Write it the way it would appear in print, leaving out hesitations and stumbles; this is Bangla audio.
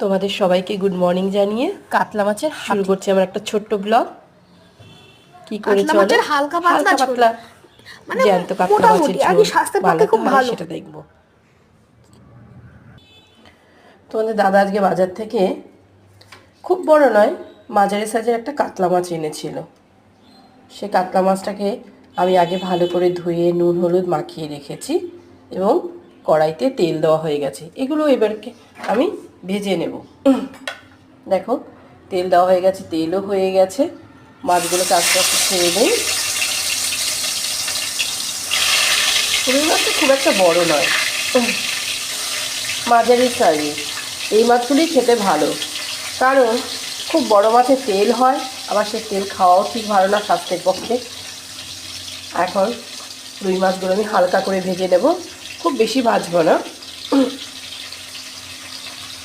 তোমাদের সবাইকে গুড মর্নিং জানিয়ে কাতলা মাছের শুরু করছি আমার একটা ছোট্ট ব্লগ। কি করে কাতলা চলো মাছের হালকা পাতলা মানে জ্যান্ত কাতলা মাছের মোটামুটি আর কি ঝোল স্বাস্থ্যের পক্ষে বানাতে খুব হয় ভালো। সেটা দেখবো। তোমাদের দাদা আজকে বাজার থেকে খুব বড় নয়, মাঝারি সাইজের একটা কাতলা মাছ এনেছিল। সে কাতলা মাছটাকে আমি আগে ভালো করে ধুয়ে নুন হলুদ মাখিয়ে রেখেছি এবং কড়াইতে তেল দেওয়া হয়ে গেছে। এগুলো এবারকে আমি ভেজে নেব। দেখো তেল দেওয়া হয়ে গেছে, তেলও হয়ে গেছে, মাছগুলোকে আস্তে আস্তে ছেড়ে দিই। রুই মাছটা খুব একটা বড় নয়, মাঝারি সাইজের। এই মাছগুলি খেতে ভালো, কারণ খুব বড় মাছের তেল হয়, আবার সে তেল খাওয়াও ঠিক ভালো না স্বাস্থ্যের পক্ষে। এখন রুই মাছগুলো আমি হালকা করে ভেজে নেব, খুব বেশি ভাজবো না।